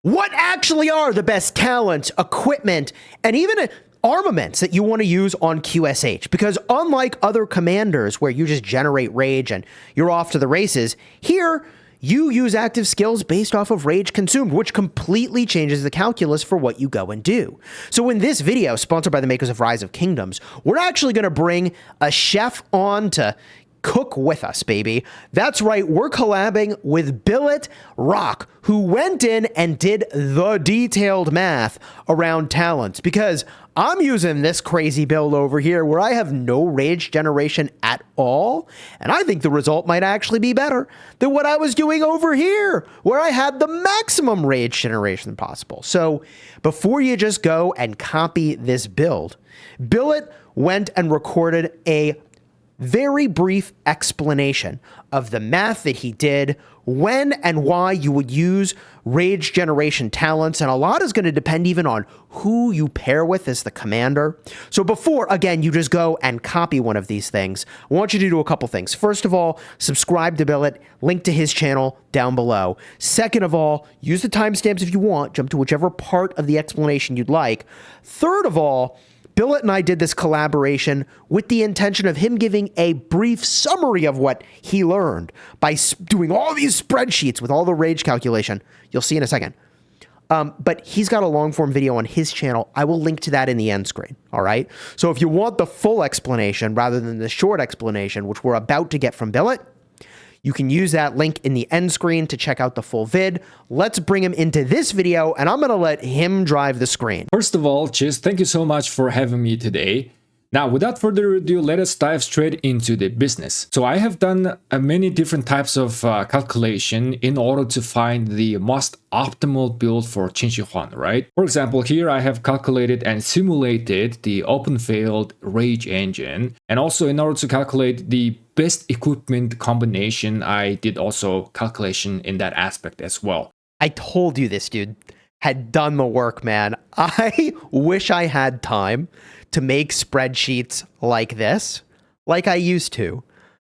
What actually are the best talents, equipment, and even armaments that you want to use on QSH? Because unlike other commanders where you just generate rage and you're off to the races, here you use active skills based off of rage consumed, which completely changes the calculus for what you go and do. So in this video, sponsored by the makers of Rise of Kingdoms, we're actually going to bring a chef on to cook with us, baby. That's right, we're collabing with Billet Rock, who went in and did the detailed math around talents, because I'm using this crazy build over here where I have no rage generation at all, and I think the result might actually be better than what I was doing over here, where I had the maximum rage generation possible. So before you just go and copy this build, Billet went and recorded a very brief explanation of the math that he did, when and why you would use rage generation talents, and a lot is going to depend even on who you pair with as the commander. So before, again, you just go and copy one of these things, I want you to do a couple things. First of all, subscribe to Billet, link to his channel down below. Second of all, use the timestamps if you want, jump to whichever part of the explanation you'd like. Third of all, Billet and I did this collaboration with the intention of him giving a brief summary of what he learned by doing all these spreadsheets with all the rage calculation. You'll see in a second. But he's got a long form video on his channel. I will link to that in the end screen. All right. So if you want the full explanation rather than the short explanation, which we're about to get from Billet, you can use that link in the end screen to check out the full vid. Let's bring him into this video, and I'm going to let him drive the screen. First of all, Chiz, thank you so much for having me today. Now, without further ado, let us dive straight into the business. So I have done many different types of calculation in order to find the most optimal build for Qinshi Huang, right? For example, here I have calculated and simulated the open field rage engine. And also in order to calculate the best equipment combination, I did also calculation in that aspect as well. I told you this dude had done the work, man. I wish I had time to make spreadsheets like this, like I used to.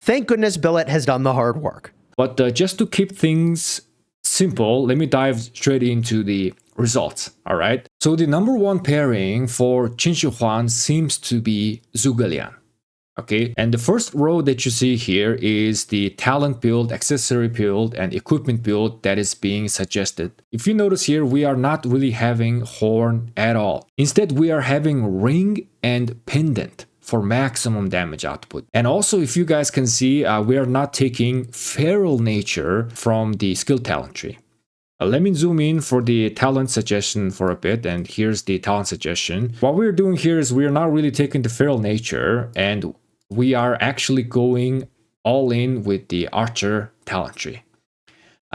Thank goodness Billet has done the hard work. But just to keep things simple, let me dive straight into the results, all right? So the number one pairing for Qinshi Huang seems to be Zhuge. Okay, and the first row that you see here is the talent build, accessory build, and equipment build that is being suggested. If you notice here, we are not really having horn at all. Instead, we are having ring and pendant for maximum damage output. And also, if you guys can see, we are not taking feral nature from the skill talent tree. Let me zoom in for the talent suggestion for a bit, and here's the talent suggestion. What we're doing here is we are not really taking the feral nature, and we are actually going all in with the archer talent tree.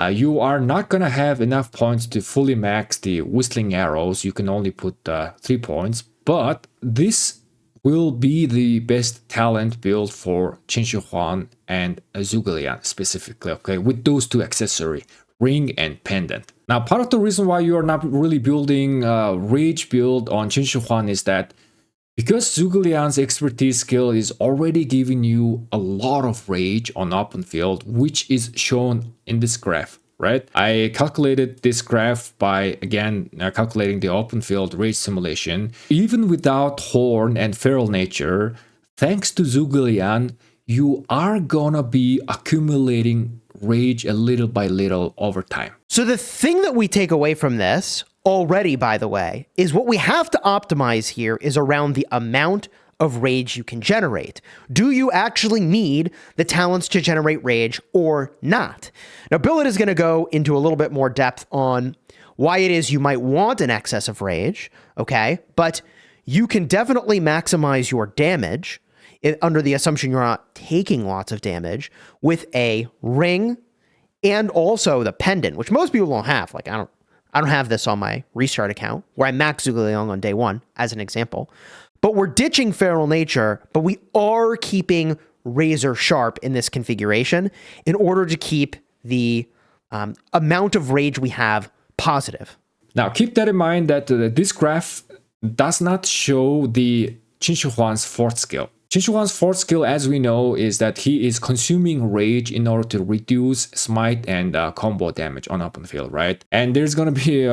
You are not going to have enough points to fully max the whistling arrows. You can only put 3 points, but this will be the best talent build for Qinshi Huang and Zhuge specifically, okay, with those two accessory, ring and pendant. Now, part of the reason why you are not really building rage build on Qinshi Huang is that because Zhuge Liang's expertise skill is already giving you a lot of rage on open field, which is shown in this graph, right? I calculated this graph by, again, calculating the open field rage simulation. Even without horn and feral nature, thanks to Zhuge Liang, you are gonna be accumulating rage a little by little over time. So the thing that we take away from this already, by the way, is what we have to optimize here is around the amount of rage you can generate. Do you actually need the talents to generate rage or not? Now, Billet is going to go into a little bit more depth on why it is you might want an excess of rage, okay? But you can definitely maximize your damage under the assumption you're not taking lots of damage with a ring and also the pendant, which most people don't have. Like, I don't have this on my restart account where I max Zhuge Liang on day one as an example, but we're ditching feral nature, but we are keeping razor sharp in this configuration in order to keep the amount of rage we have positive. Now, keep that in mind that this graph does not show the Qinshi Huang's fourth skill. Chishuan's fourth skill, as we know, is that he is consuming rage in order to reduce smite and combo damage on open field, right? And there's gonna be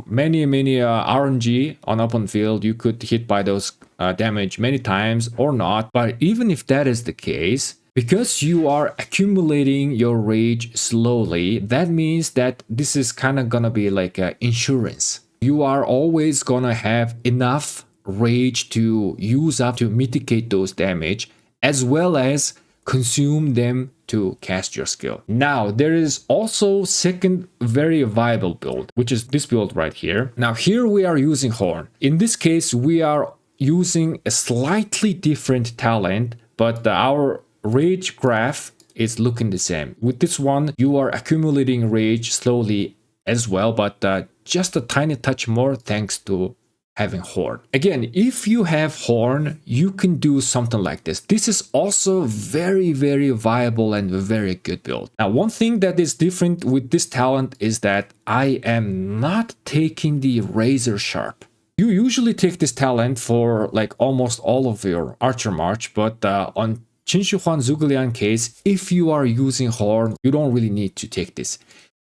many RNG on open field. You could hit by those damage many times or not. But even if that is the case, because you are accumulating your rage slowly, that means that this is kind of gonna be like insurance. You are always gonna have enough rage to use up to mitigate those damage, as well as consume them to cast your skill. Now, there is also second very viable build, which is this build right here. Now, here we are using Horn. In this case, we are using a slightly different talent, but our rage graph is looking the same. With this one, you are accumulating rage slowly as well, but just a tiny touch more thanks to having Horn. Again, if you have Horn, you can do something like this. This is also very viable and a very good build. Now, one thing that is different with this talent is that I am not taking the razor sharp. You usually take this talent for like almost all of your archer march, but on Qinshuhuan Zhuge case, if you are using Horn, you don't really need to take this.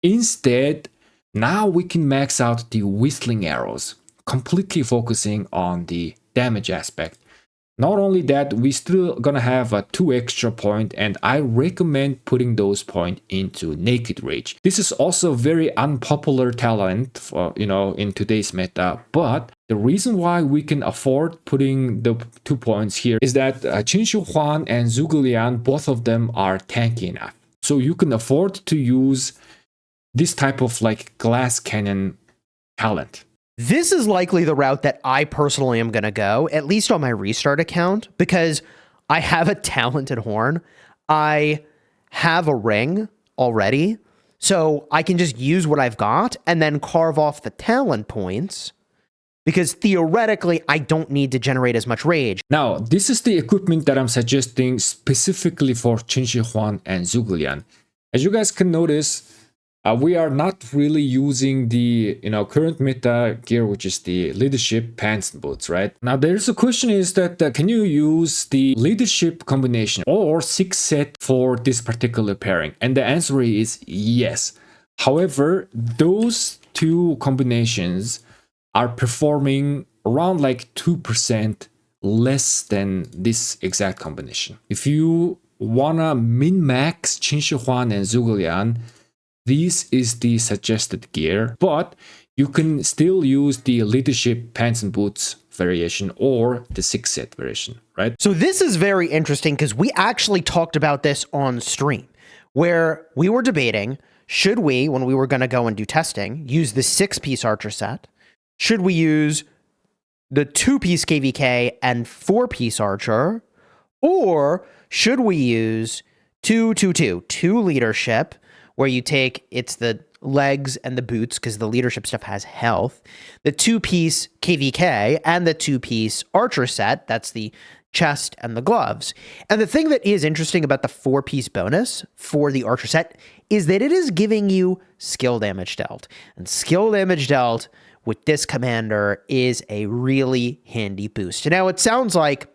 Instead, now we can max out the whistling arrows, completely focusing on the damage aspect. Not only that, we still gonna have a 2 extra point, and I recommend putting those points into Naked Rage. This is also very unpopular talent for, in today's meta, but the reason why we can afford putting the 2 points here is that Qinshuhuan and Zhuge, both of them are tanky enough. So you can afford to use this type of like glass cannon talent. This is likely the route that I personally am going to go, at least on my restart account, because I have a talented Horn. I have a ring already, so I can just use what I've got and then carve off the talent points, because theoretically, I don't need to generate as much rage. Now, this is the equipment that I'm suggesting specifically for Qinshuhuan and Zhuge. As you guys can notice, we are not really using the current meta gear, which is the leadership pants and boots, right? Now there's a question is that can you use the leadership combination or 6 set for this particular pairing? And the answer is yes. However, those two combinations are performing around like 2% less than this exact combination. If you wanna min-max Qinshuhuan and Zhuge, this is the suggested gear, but you can still use the leadership pants and boots variation or the 6 set variation, right? So this is very interesting because we actually talked about this on stream where we were debating, should we, when we were going to go and do testing, use the 6-piece archer set? Should we use the 2-piece KVK and 4-piece archer? Or should we use 2 leadership, where you take, it's the legs and the boots because the leadership stuff has health, the 2-piece KVK and the 2-piece archer set, that's the chest and the gloves. And the thing that is interesting about the 4-piece bonus for the archer set is that it is giving you skill damage dealt. And skill damage dealt with this commander is a really handy boost. Now, it sounds like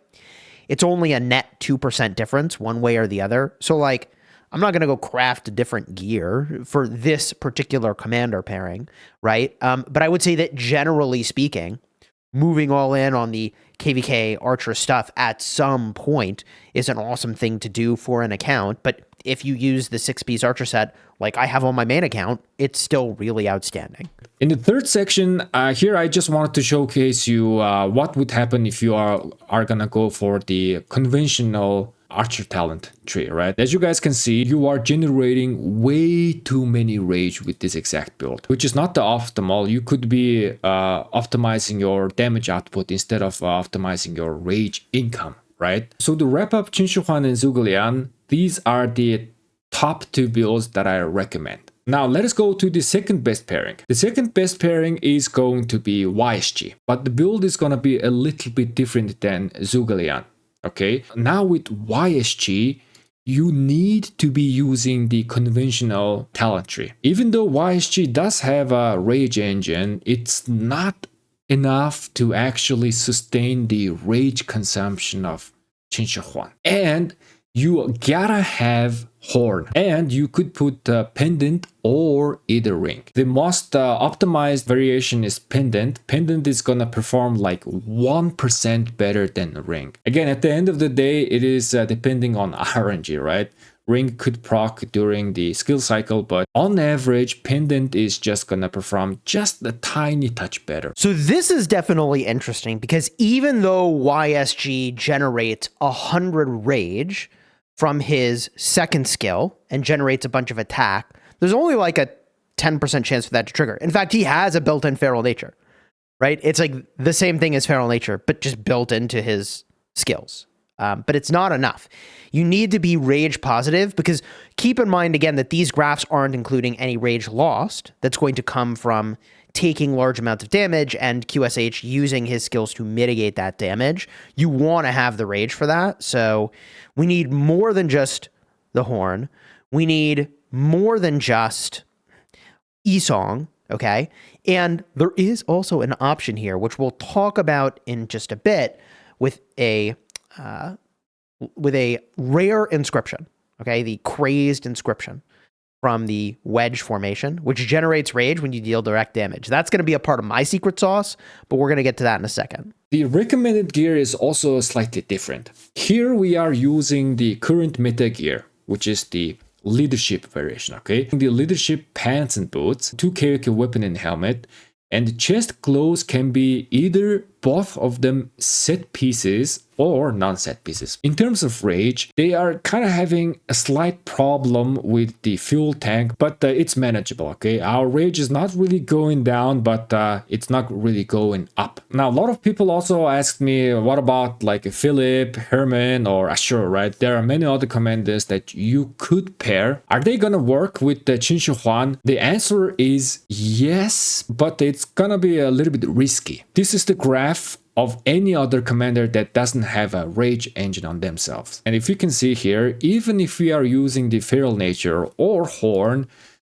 it's only a net 2% difference one way or the other. So like, I'm not going to go craft a different gear for this particular commander pairing, right? But I would say that generally speaking, moving all in on the KVK archer stuff at some point is an awesome thing to do for an account. But if you use the 6-piece archer set like I have on my main account, it's still really outstanding. In the third section, here I just wanted to showcase you what would happen if you are going to go for the conventional archer talent tree, right? As you guys can see, you are generating way too many rage with this exact build, which is not the optimal. You could be optimizing your damage output instead of optimizing your rage income, right? So to wrap up Qinshuhuan and Zhuge, these are the top 2 builds that I recommend. Now let us go to the second best pairing. The second best pairing is going to be YSG, but the build is going to be a little bit different than Zhuge. Okay, now with YSG, you need to be using the conventional talent tree. Even though YSG does have a rage engine, it's not enough to actually sustain the rage consumption of Qinshi Huan. And you gotta have horn, and you could put pendant or either ring. The most optimized variation is pendant. Pendant is gonna perform like 1% better than a ring. Again, at the end of the day, it is depending on RNG, right? Ring could proc during the skill cycle, but on average, pendant is just gonna perform just a tiny touch better. So this is definitely interesting because even though YSG generates 100 rage from his second skill and generates a bunch of attack, there's only like a 10% chance for that to trigger. In fact, he has a built-in feral nature, right? It's like the same thing as feral nature, but just built into his skills. But it's not enough. You need to be rage positive because keep in mind, again, that these graphs aren't including any rage lost that's going to come from taking large amounts of damage and QSH using his skills to mitigate that damage. You want to have the rage for that. So we need more than just the horn. We need more than just E-Song, okay? And there is also an option here, which we'll talk about in just a bit, with a rare inscription, okay? The Crazed Inscription from the wedge formation, which generates rage when you deal direct damage. That's going to be a part of my secret sauce, but we're going to get to that in a second. The recommended gear is also slightly different. Here we are using the current meta gear, which is the leadership variation, okay? The leadership pants and boots, 2 KOK weapon and helmet, and the chest clothes can be either both of them set pieces or non-set pieces. In terms of rage, they are kind of having a slight problem with the fuel tank, but it's manageable, okay? Our rage is not really going down, but it's not really going up. Now, a lot of people also asked me, what about like Philip, Herman, or Ashur, right? There are many other commanders that you could pair. Are they gonna work with the Qinshi Huan? The answer is yes, but it's gonna be a little bit risky. This is the graph of any other commander that doesn't have a rage engine on themselves. And if you can see here, even if we are using the feral nature or horn,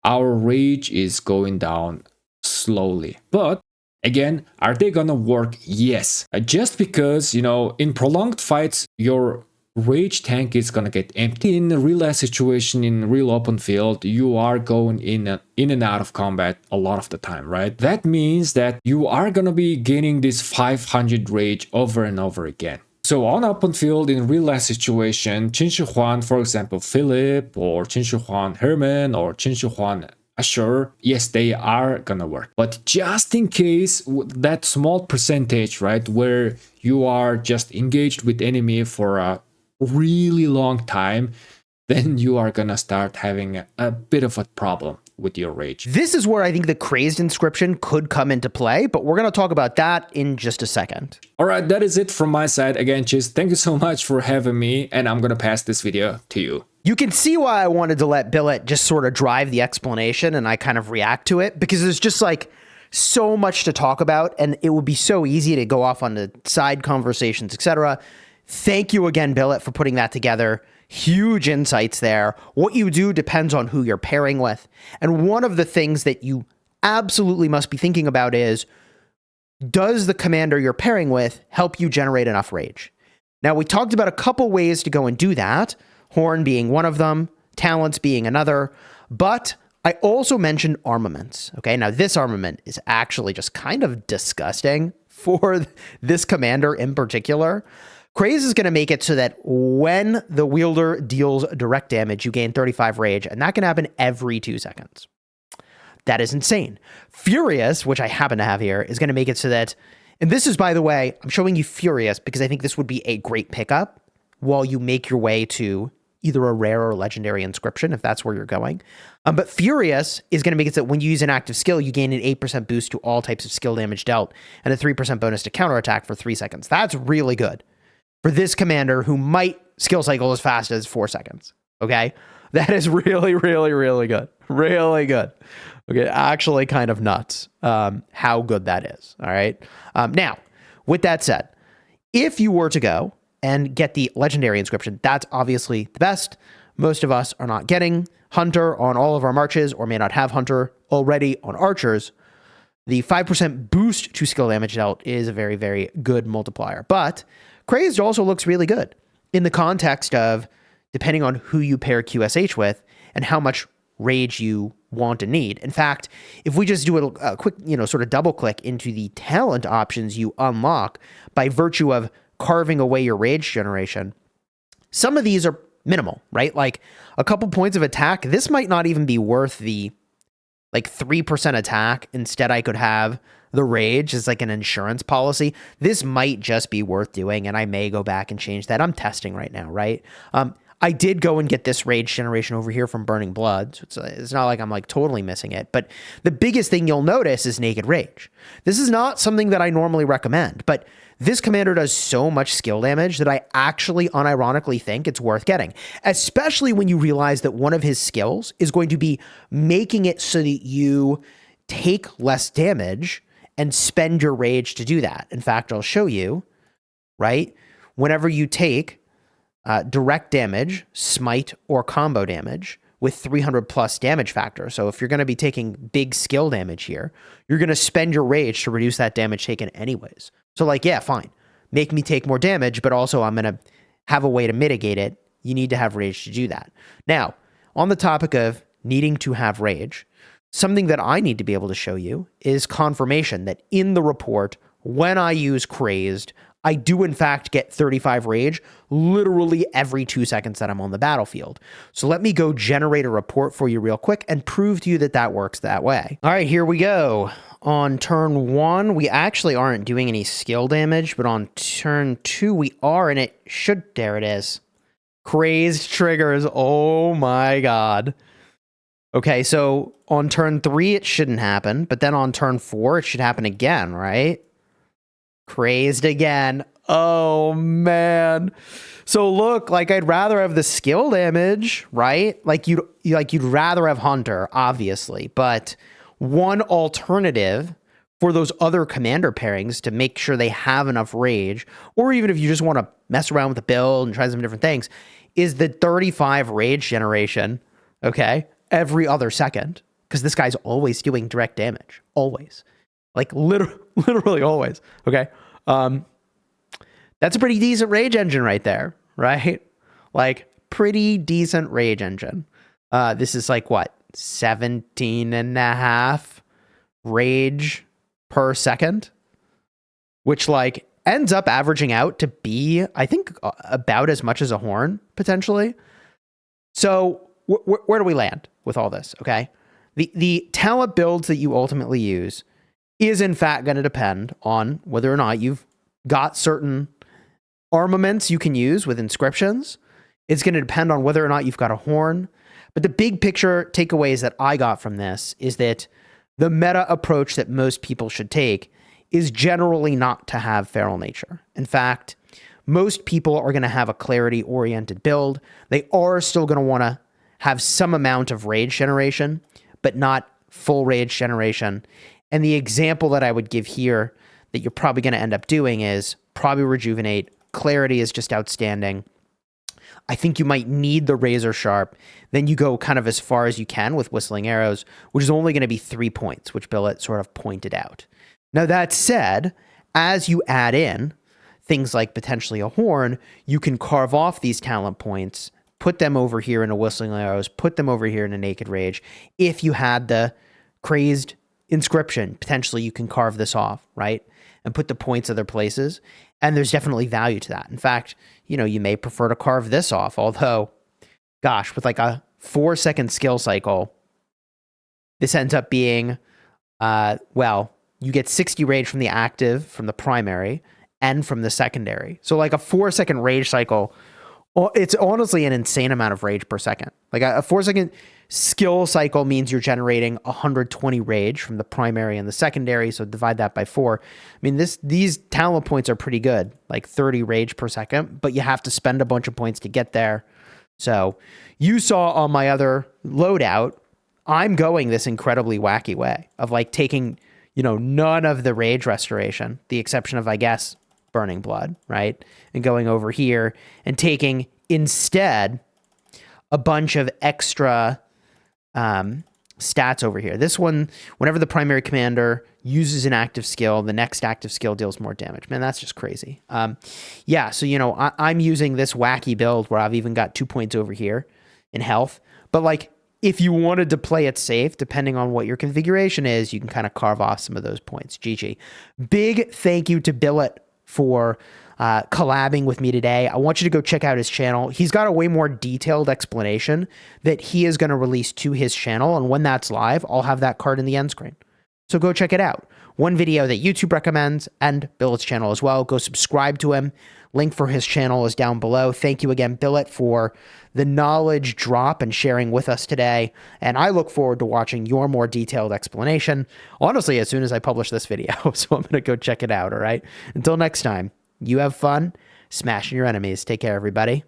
our rage is going down slowly. But again, are they gonna work? Yes. Just because, you know, in prolonged fights, your rage tank is gonna get empty. In a real life situation, in real open field, you are going in and out of combat a lot of the time, right? That means that you are gonna be gaining this 500 rage over and over again. So on open field, in real life situation, Qinshi Huan, for example, Philip, or Qinshi Huan Herman, or Qinshi Huan Ashur, yes, they are gonna work. But just in case, that small percentage, right, where you are just engaged with enemy for a really long time, then you are gonna start having a bit of a problem with your rage. This is where I think the Crazed Inscription could come into play, but we're gonna talk about that in just a second. All right, that is it from my side. Again, Chiz, thank you so much for having me, and I'm gonna pass this video to you. You can see why I wanted to let Billet just sort of drive the explanation and I kind of react to it, because there's just like so much to talk about and it would be so easy to go off on the side conversations, etc. Thank you again, Billet, for putting that together. Huge insights there. What you do depends on who you're pairing with. And one of the things that you absolutely must be thinking about is, does the commander you're pairing with help you generate enough rage? Now, we talked about a couple ways to go and do that, horn being one of them, talents being another, but I also mentioned armaments. Okay, now this armament is actually just kind of disgusting for this commander in particular. Craze is going to make it so that when the wielder deals direct damage, you gain 35 rage, and that can happen every 2 seconds. That is insane. Furious, which I happen to have here, is going to make it so that, and this is, by the way, I'm showing you Furious because I think this would be a great pickup while you make your way to either a rare or legendary inscription, if that's where you're going. But Furious is going to make it so that when you use an active skill, you gain an 8% boost to all types of skill damage dealt and a 3% bonus to counterattack for 3 seconds. That's really good for this commander who might skill cycle as fast as 4 seconds. Okay? That is really, really, really good. Really good. Okay, actually kind of nuts how good that is. All right? Now, with that said, if you were to go and get the legendary inscription, that's obviously the best. Most of us are not getting Hunter on all of our marches or may not have Hunter already on archers. The 5% boost to skill damage dealt is a very, very good multiplier. But Crazed also looks really good. in the context of depending on who you pair QSH with and how much rage you want and need. In fact, if we just do a quick, sort of double click into the talent options you unlock by virtue of carving away your rage generation, some of these are minimal, right? Like a couple points of attack. This might not even be worth the 3% attack. Instead, I could have the rage as like an insurance policy. This might just be worth doing, and I may go back and change that. I'm testing right now, right? I did go and get this rage generation over here from Burning Blood, so it's not like I'm like totally missing it. But the biggest thing you'll notice is Naked Rage. This is not something that I normally recommend, but this commander does so much skill damage that I actually unironically think it's worth getting, especially when you realize that one of his skills is going to be making it so that you take less damage and spend your rage to do that. In fact, I'll show you, right? Whenever you take direct damage, smite, or combo damage with 300 plus damage factor. So if you're going to be taking big skill damage here, you're going to spend your rage to reduce that damage taken anyways. So like, yeah, fine. Make me take more damage, but also I'm going to have a way to mitigate it. You need to have rage to do that. Now, on the topic of needing to have rage, something that I need to be able to show you is confirmation that in the report, when I use Crazed, I do in fact get 35 rage literally every 2 seconds that I'm on the battlefield. So let me go generate a report for you real quick and prove to you that that works that way. All right, here we go. On turn 1, we actually aren't doing any skill damage, but on turn 2, we are, and it should, there it is. Crazed triggers, oh my god. Okay, so on turn 3, it shouldn't happen, but then on turn 4, it should happen again, right? Crazed again. Oh man. So look, like I'd rather have the skill damage, right? Like you'd rather have Hunter, obviously, but one alternative for those other commander pairings to make sure they have enough rage, or even if you just want to mess around with the build and try some different things, is the 35 rage generation, okay, every other second, because this guy's always doing direct damage, always. Like literally always. Okay. That's a pretty decent rage engine right there, right? Like pretty decent rage engine. This is like what? 17.5 rage per second, which like ends up averaging out to be, I think, about as much as a horn potentially. So where do we land with all this? Okay. The talent builds that you ultimately use is in fact going to depend on whether or not you've got certain armaments you can use with inscriptions. It's going to depend on whether or not you've got a horn. But the big picture takeaways that I got from this is that the meta approach that most people should take is generally not to have feral nature. In fact, most people are going to have a clarity-oriented build. They are still going to want to have some amount of rage generation, but not full rage generation. And the example that I would give here that you're probably going to end up doing is probably Rejuvenate. Clarity is just outstanding. I think you might need the Razor Sharp. Then you go kind of as far as you can with Whistling Arrows, which is only going to be 3 points, which Billet sort of pointed out. Now, that said, as you add in things like potentially a horn, you can carve off these talent points, put them over here in a Whistling Arrows, put them over here in a Naked Rage. If you had the Crazed Inscription, potentially you can carve this off, right? And put the points other places. And there's definitely value to that. In fact, you may prefer to carve this off, although, gosh, with like a 4-second skill cycle, this ends up being, you get 60 rage from the active, from the primary, and from the secondary. So like a 4-second rage cycle, it's honestly an insane amount of rage per second. Like a 4-second skill cycle means you're generating 120 rage from the primary and the secondary, so divide that by 4. I mean, these talent points are pretty good, like 30 rage per second, but you have to spend a bunch of points to get there. So you saw on my other loadout, I'm going this incredibly wacky way of like taking, none of the rage restoration, the exception of, I guess, Burning Blood, right? And going over here and taking instead a bunch of extra stats over here. This one, whenever the primary commander uses an active skill, the next active skill deals more damage. Man, that's just crazy. Yeah, so, you know, I'm using this wacky build where I've even got 2 points over here in health. But, like, if you wanted to play it safe, depending on what your configuration is, you can kind of carve off some of those points. GG. Big thank you to Billet for collabing with me today. I want you to go check out his channel. He's got a way more detailed explanation that he is going to release to his channel. And when that's live, I'll have that card in the end screen. So go check it out. One video that YouTube recommends and Billet's channel as well. Go subscribe to him. Link for his channel is down below. Thank you again, Billet, for the knowledge drop and sharing with us today. And I look forward to watching your more detailed explanation, honestly, as soon as I publish this video. So I'm going to go check it out, all right? Until next time, you have fun smashing your enemies. Take care, everybody.